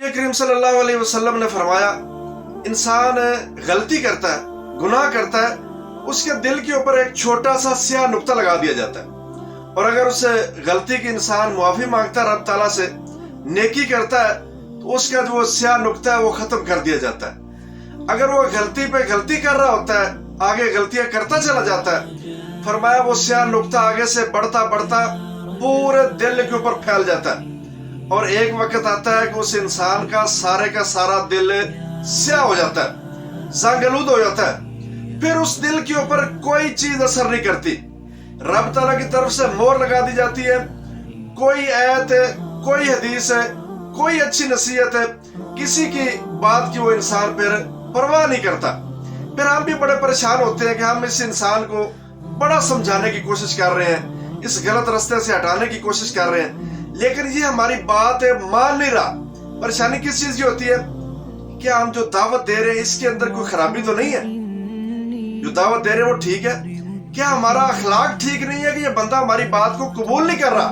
نبی کریم صلی اللہ علیہ وسلم نے فرمایا انسان غلطی کرتا ہے, گناہ کرتا ہے, اس کے دل کے اوپر ایک چھوٹا سا سیاہ نقطہ لگا دیا جاتا ہے, اور اگر اس غلطی کی انسان معافی مانگتا ہے رب تعالیٰ سے, نیکی کرتا ہے, تو اس کا جو وہ سیاہ نقطہ ہے وہ ختم کر دیا جاتا ہے. اگر وہ غلطی پہ غلطی کر رہا ہوتا ہے, آگے غلطیاں کرتا چلا جاتا ہے, فرمایا وہ سیاہ نقطہ آگے سے بڑھتا بڑھتا پورے دل کے اوپر پھیل جاتا ہے, اور ایک وقت آتا ہے کہ اس انسان کا سارا دل سیاہ ہو جاتا ہے, زنگ آلود ہو جاتا ہے. پھر اس دل کے اوپر کوئی چیز اثر نہیں کرتی, رب تعالیٰ کی طرف سے مہر لگا دی جاتی ہے. کوئی آیت ہے, کوئی حدیث ہے, کوئی اچھی نصیحت ہے, کسی کی بات کی وہ انسان پھر پرواہ نہیں کرتا. پھر ہم بھی بڑے پریشان ہوتے ہیں کہ ہم اس انسان کو بڑا سمجھانے کی کوشش کر رہے ہیں, اس غلط راستے سے ہٹانے کی کوشش کر رہے ہیں, لیکن یہ ہماری بات مان نہیں رہا. پریشانی کس چیز کی ہوتی ہے؟ کیا ہم جو دعوت دے رہے ہیں اس کے اندر کوئی خرابی تو نہیں ہے؟ جو دعوت دے رہے ہیں وہ ٹھیک ہے؟ کیا ہمارا اخلاق ٹھیک نہیں ہے کہ یہ بندہ ہماری بات کو قبول نہیں کر رہا؟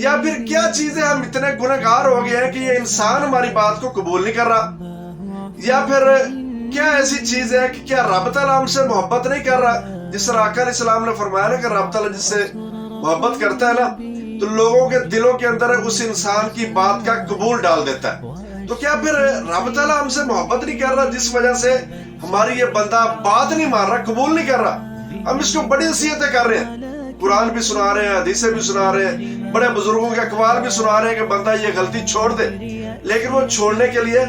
یا پھر کیا چیزیں ہم اتنے گنہگار ہو گئے ہیں کہ یہ انسان ہماری بات کو قبول نہیں کر رہا؟ یا پھر کیا ایسی چیز ہے کہ کیا رب تعالیٰ ہم سے محبت نہیں کر رہا؟ جس طرح آقا علیہ السلام نے فرمایا نا کہ رب تعالیٰ جس سے محبت کرتا ہے نا تو لوگوں کے دلوں کے اندر اس انسان کی بات کا قبول ڈال دیتا ہے. تو کیا پھر رب تعالیٰ ہم سے محبت نہیں کر رہا جس وجہ سے ہماری یہ بندہ بات نہیں مان رہا, قبول نہیں کر رہا؟ ہم اس کو بڑی نصیحتیں کر رہے ہیں, قرآن بھی سنا رہے ہیں, حدیثیں بھی سنا رہے ہیں, بڑے بزرگوں کے اقوال بھی سنا رہے ہیں کہ بندہ یہ غلطی چھوڑ دے, لیکن وہ چھوڑنے کے لیے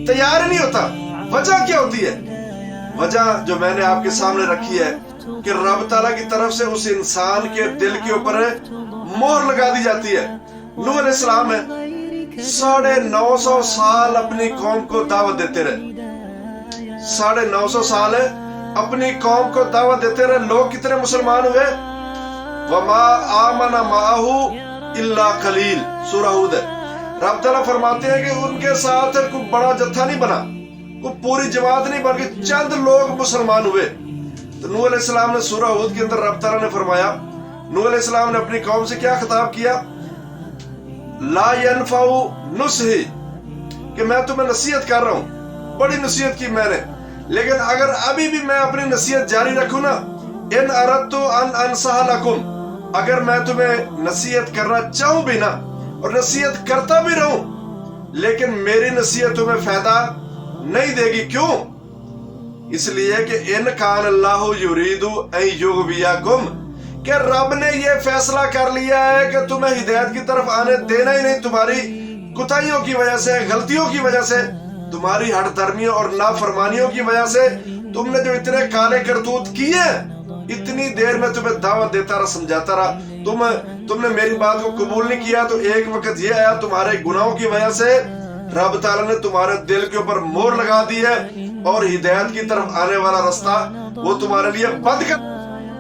تیار ہی نہیں ہوتا. وجہ کیا ہوتی ہے؟ وجہ جو میں نے آپ کے سامنے رکھی ہے کہ رب تعالیٰ کی طرف سے اس انسان کے دل کے اوپر مہر لگا دی جاتی ہے. نوح علیہ السلام ہے 950 سال اپنی قوم کو دعوت دیتے رہے, 950 سال اپنی قوم کو دعوت دیتے رہے. لوگ کتنے مسلمان ہوئے؟ وما آمن معه الا قلیل, سورہ ہود ہے. رب تعالیٰ فرماتے ہیں کہ ان کے ساتھ کوئی بڑا جتھا نہیں بنا, کوئی پوری جماعت نہیں بن کے چند لوگ مسلمان ہوئے. تو نوح علیہ السلام نے سورہ ہود کے اندر رب تعالیٰ نے فرمایا, نوح علیہ السلام نے اپنی قوم سے کیا خطاب کیا؟ لا ينفع نصحی, کہ میں تمہیں نصیحت کر رہا ہوں, بڑی نصیحت کی میں نے, لیکن اگر ابھی بھی میں اپنی نصیحت جاری رکھوں نا, ان اردت ان انصح لکم, اگر میں تمہیں نصیحت کرنا چاہوں بھی نا اور نصیحت کرتا بھی رہوں, لیکن میری نصیحت تمہیں فائدہ نہیں دے گی. کیوں؟ اس لیے کہ ان کان اللہ یرید ان یغویکم, کہ رب نے یہ فیصلہ کر لیا ہے کہ تمہیں ہدایت کی طرف آنے دینا ہی نہیں. تمہاری کوتاہیوں کی وجہ سے, غلطیوں کی وجہ سے, تمہاری ہٹ دھرمیوں اور نافرمانیوں کی وجہ سے تم نے جو اتنے کالے کرتوت کیے, اتنی دیر میں تمہیں دعوت دیتا رہا, سمجھاتا رہا, تم نے میری بات کو قبول نہیں کیا. تو ایک وقت یہ آیا تمہارے گناہوں کی وجہ سے رب تعالیٰ نے تمہارے دل کے اوپر مہر لگا دی ہے, اور ہدایت کی طرف آنے والا راستہ وہ تمہارے لیے بند کر.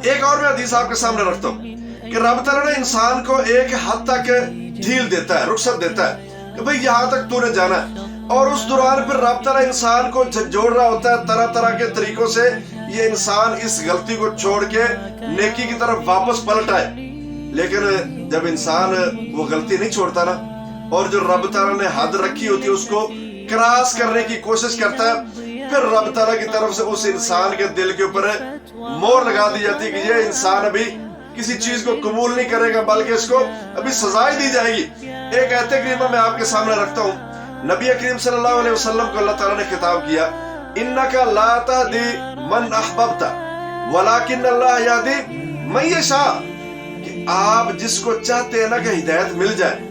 ایک اور میں حدیث آپ کے سامنے رکھتا ہوں کہ رب تعالیٰ نے انسان کو ایک حد تک ڈھیل دیتا ہے, رخصت دیتا ہے کہ بھئی یہاں تک تو نے جانا ہے, اور اس دوران پھر رب تعالیٰ انسان کو جھنجھوڑ رہا ہوتا ہے طرح طرح کے طریقوں سے, یہ انسان اس غلطی کو چھوڑ کے نیکی کی طرف واپس پلٹ آئے. لیکن جب انسان وہ غلطی نہیں چھوڑتا نا, اور جو رب تعالیٰ نے حد رکھی ہوتی ہے اس کو کراس کرنے کی کوشش کرتا ہے, پھر رب تعالیٰ کی طرف سے اس انسان کے دل کے اوپر مہر لگا دی جاتی ہے کہ یہ انسان ابھی کسی چیز کو قبول نہیں کرے گا, بلکہ اس کو ابھی سزا ہی دی جائے گی. ایک آیت کریمہ میں آپ کے سامنے رکھتا ہوں. نبی کریم صلی اللہ علیہ وسلم کو اللہ تعالیٰ نے خطاب کیا, انک لا تہدی من احببت ولکن اللہ یہدی من یشاء, کہ آپ جس کو چاہتے ہیں نا کہ ہدایت مل جائے,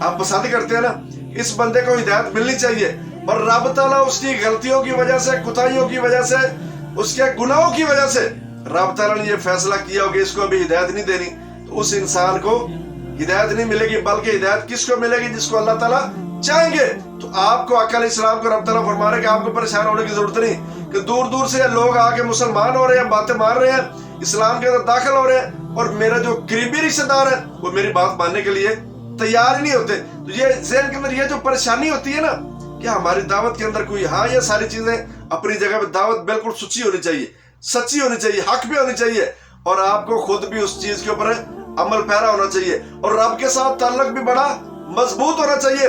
آپ پسند کرتے ہیں نا اس بندے کو ہدایت ملنی چاہیے, اور رب تعالیٰ اس کی غلطیوں کی وجہ سے, کوتاہیوں کی وجہ سے, اس کے گناہوں کی وجہ سے رب تعالیٰ نے یہ فیصلہ کیا ہو کہ اس کو ابھی ہدایت نہیں دینی, تو اس انسان کو ہدایت نہیں ملے گی, بلکہ ہدایت کس کو ملے گی؟ جس کو اللہ تعالیٰ چاہیں گے. تو آپ کو آقا علیہ السلام کو رب تعالیٰ فرما رہے کہ آپ کو پریشان ہونے کی ضرورت نہیں کہ دور دور سے لوگ آ کے مسلمان ہو رہے ہیں, باتیں مار رہے ہیں, اسلام کے اندر داخل ہو رہے ہیں, اور میرا جو قریبی رشتہ دار ہے وہ میری بات ماننے کے لیے تیار ہی نہیں ہوتے. تو یہ ذہن کے اندر یہ جو پریشانی ہوتی ہے نا کہ ہماری دعوت کے اندر کوئی, ہاں یہ ساری چیزیں اپنی جگہ پہ, دعوت بالکل سچی ہونی چاہیے, سچی ہونی چاہیے, حق بھی ہونی چاہیے, اور آپ کو خود بھی اس چیز کے اوپر عمل پیرا ہونا چاہیے, اور رب کے ساتھ تعلق بھی بڑا مضبوط ہونا چاہیے.